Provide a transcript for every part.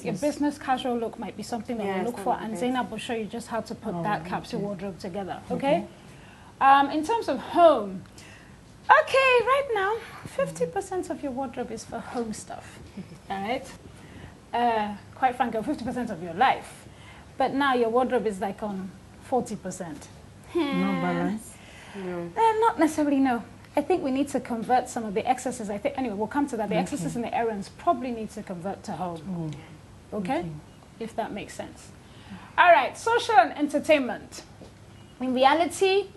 a business casual look might be something that we'll look for, and Zainab will show you just how to put that capsule wardrobe together, okay? In terms of home, okay, right now, 50% of your wardrobe is for home stuff, all right? Quite frankly, 50% of your life. But now your wardrobe is like on 40%. No balance? No. Not necessarily, no. I think we need to convert some of the excesses. Anyway, we'll come to that. The excesses and the errands probably need to convert to home. Okay? If that makes sense. All right, social and entertainment. In reality,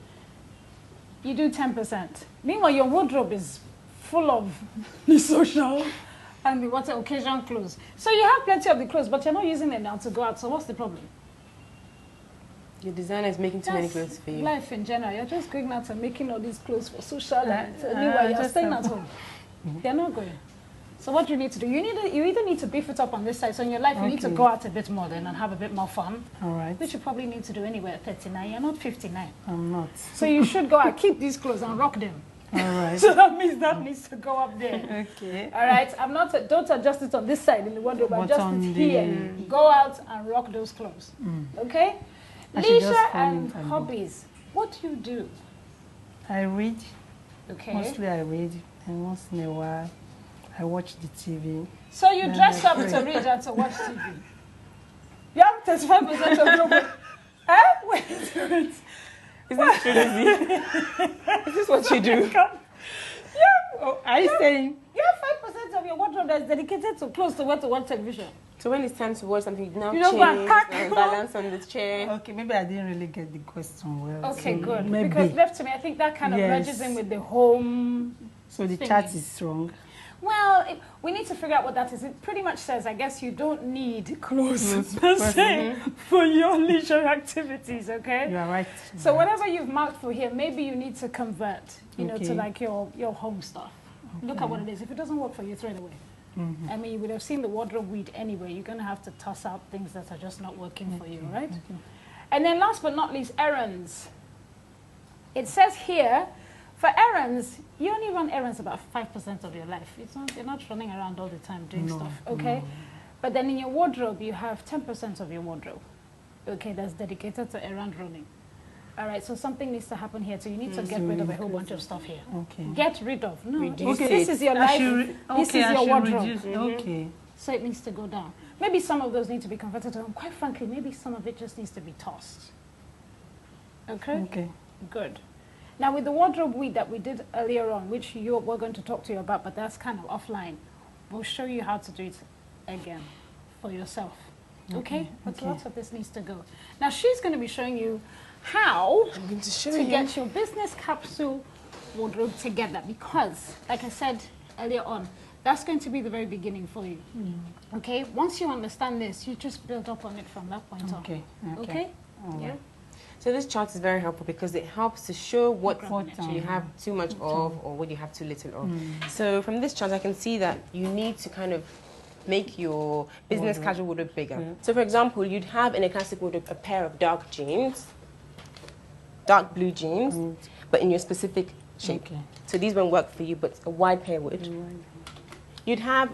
you do 10%. Meanwhile, your wardrobe is full of the social and the occasion clothes. So you have plenty of the clothes, but you're not using them now to go out. So what's the problem? Your designer is making too many clothes for you. Life in general, you're just going out and making all these clothes for social and anyway, you're staying at home. They're not going. So what do you need to do? You either need to beef it up on this side. So in your life, you need to go out a bit more then and have a bit more fun. All right. Which you probably need to do anyway at 39. You're not 59. I'm not. So you should go out, keep these clothes and rock them. All right. So that means that needs to go up there. Okay. All right. Don't adjust it on this side in the wardrobe. Adjust it here. Go out and rock those clothes. Okay. Leisure and hobbies. What do you do? I read. Okay. Mostly I read, and once in a while I watch the TV. So you dress up to read and to watch TV. You have 35% of your work. Wait. Is this true, Lizzy? Is this what you do? Are you saying? You have 5% of your wardrobe that's dedicated to clothes to watch television. So when it's time to watch something, you now change and balance on the chair. Okay, maybe I didn't really get the question well. Okay, so good. Maybe. Because left to me, I think that kind of merges in with the home. So the chart is wrong. Well, we need to figure out what that is. It pretty much says, I guess you don't need clothes per se for your leisure activities, okay? You are right. So whatever you've marked for here, maybe you need to convert, you know, to like your home stuff. Look at what it is. If it doesn't work for you, throw it away. I mean, you would have seen the wardrobe weed anyway. You're going to have to toss out things that are just not working for you, right? And then last but not least, errands. It says here, for errands, you only run errands about 5% of your life. You're not running around all the time doing stuff, okay? But then in your wardrobe, you have 10% of your wardrobe, okay, that's dedicated to errand running. All right, so something needs to happen here. So you need to get rid of a whole bunch of stuff here. Okay. Get rid of. No, this is your life. This is your wardrobe. Okay. So it needs to go down. Maybe some of those need to be converted to home. Quite frankly, maybe some of it just needs to be tossed. Okay? Okay. Good. Now, with the wardrobe weed that we did earlier on, which we're going to talk to you about, but that's kind of offline, we'll show you how to do it again for yourself. Okay? But lots of this needs to go. Now, she's going to be showing you how to get your business capsule wardrobe together, because, like I said earlier on, that's going to be the very beginning for you. Okay? Once you understand this, you just build up on it from that point on. Okay? Yeah? So this chart is very helpful because it helps to show what you have too much of or what you have too little of. So from this chart, I can see that you need to kind of make your business casual wardrobe bigger. So for example, you'd have in a classic wardrobe a pair of dark jeans, dark blue jeans, but in your specific shape. So these won't work for you, but a wide pair would. You'd have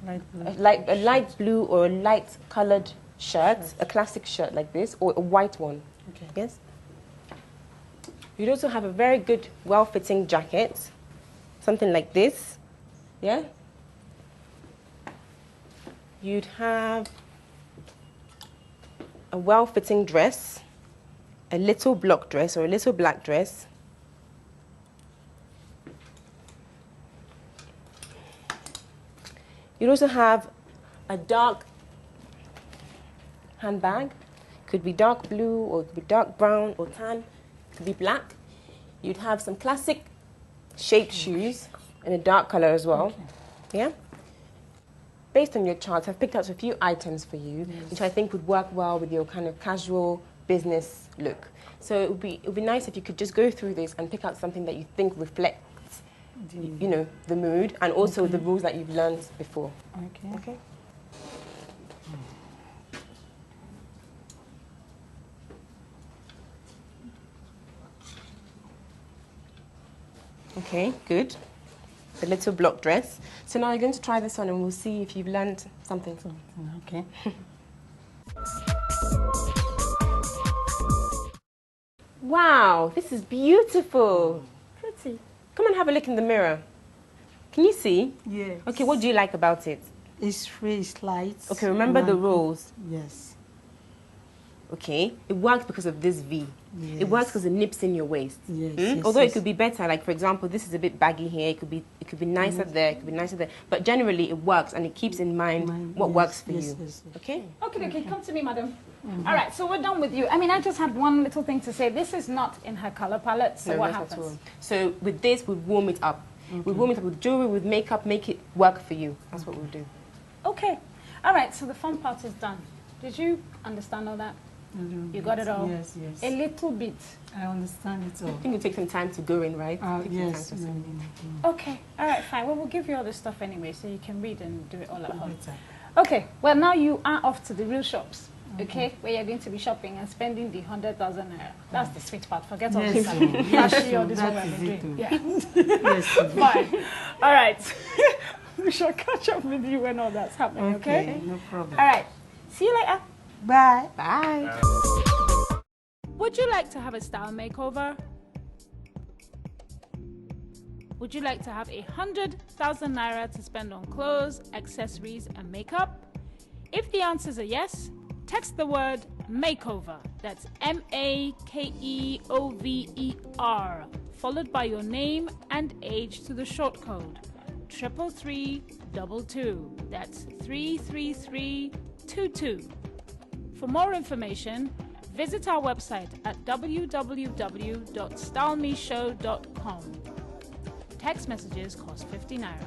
a light blue or a light colored shirt, a classic shirt like this, or a white one. Yes? You'd also have a very good, well-fitting jacket, something like this. Yeah? You'd have a well-fitting dress, a little block dress or a little black dress. You'd also have a dark handbag. Could be dark blue or it could be dark brown or tan. Could be black. You'd have some classic shaped shoes in a dark color as well. Yeah? Based on your chart, I've picked out a few items for you, which I think would work well with your kind of casual business look. So it would be nice if you could just go through this and pick out something that you think reflects, you know, the mood and also the rules that you've learned before. Okay. Okay, good. the little block dress. So now you're going to try this on and we'll see if you've learned something. Okay. Wow, this is beautiful. Pretty. Come and have a look in the mirror. Can you see? Yes. Okay, what do you like about it? It's free, it's light. Okay, remember the rules. Yes. Okay, it works because of this V. Yes. It works because it nips in your waist. Yes, Hmm? yes, Although yes. it could be better, like for example, this is a bit baggy here. It could be nicer there. It could be nicer there. But generally, it works and it keeps in mind what yes, works for yes, you. yes, yes. Okay. Okay, come to me, madam. All right, so we're done with you. I mean, I just had one little thing to say. This is not in her color palette, so No, what not at all. happens? So with this, we warm it up. We warm it up with jewelry, with makeup, make it work for you. That's what we'll do. Okay. All right, so the fun part is done. Did you understand all that? You got it all? Yes, yes. A little bit. I understand it all. I think it'll take some time to go in, right? Take some Yes. time to sink in. Okay, all right, fine. Well, we'll give you all this stuff anyway, so you can read and do it all at home. Better. Okay, well, now you are off to the real shops, okay? Where you're going to be shopping and spending the 100,000 naira. That's the sweet part. Forget all Yes, this. yes, Flashy, all this that what we've is been it, doing. too. Yeah. Yes. Fine. All right. We shall catch up with you when all that's happening, okay? No problem. All right. See you later. Bye. Bye. Would you like to have a style makeover? Would you like to have 100,000 naira to spend on clothes, accessories, and makeup? If the answers are yes, text the word makeover. That's MAKEOVER, followed by your name and age to the short code 33322. That's 33322. For more information, visit our website at www.stylemeshow.com. Text messages cost 50 naira.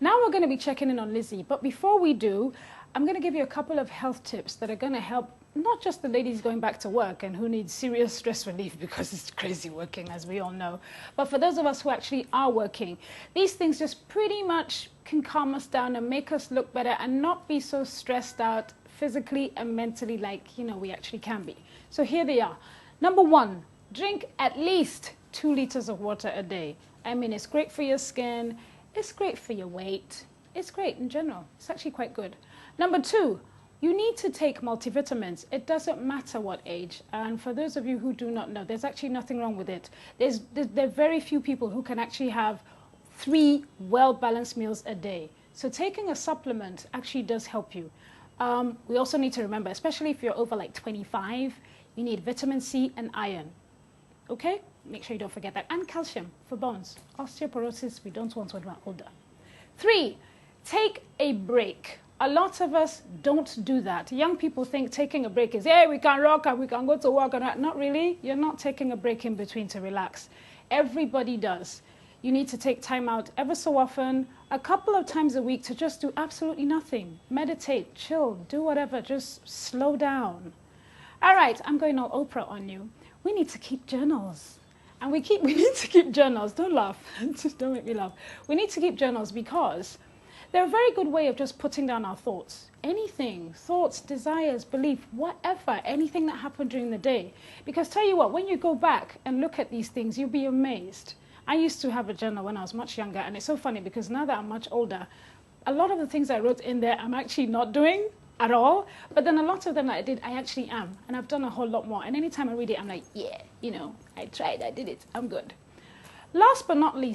Now we're going to be checking in on Lizzy, but before we do, I'm going to give you a couple of health tips that are going to help not just the ladies going back to work and who need serious stress relief because it's crazy working, as we all know, but for those of us who actually are working. These things just pretty much can calm us down and make us look better and not be so stressed out physically and mentally like, you know, we actually can be. So here they are. Number one, drink at least 2 liters of water a day. I mean, it's great for your skin. It's great for your weight. It's great in general. It's actually quite good. Number two, you need to take multivitamins. It doesn't matter what age. And for those of you who do not know, there's actually nothing wrong with it. There are very few people who can actually have 3 well-balanced meals a day. So taking a supplement actually does help you. We also need to remember, especially if you're over like 25, you need vitamin C and iron. Okay? Make sure you don't forget that. And calcium for bones. Osteoporosis, we don't want when we're older. 3, take a break. A lot of us don't do that. Young people think taking a break is, hey, we can rock and we can go to work. And not really. You're not taking a break in between to relax. Everybody does. You need to take time out ever so often, a couple of times a week to just do absolutely nothing. Meditate, chill, do whatever, just slow down. All right, I'm going all Oprah on you. We need to keep journals. And we need to keep journals. Don't laugh. Just don't make me laugh. We need to keep journals because they're a very good way of just putting down our thoughts. Anything, thoughts, desires, belief, whatever, anything that happened during the day. Because tell you what, when you go back and look at these things, you'll be amazed. I used to have a journal when I was much younger, and it's so funny because now that I'm much older, a lot of the things I wrote in there I'm actually not doing at all, but then a lot of them that I did, I actually am, and I've done a whole lot more. And anytime I read it, I'm like, yeah, you know, I tried, I did it, I'm good. Last but not least,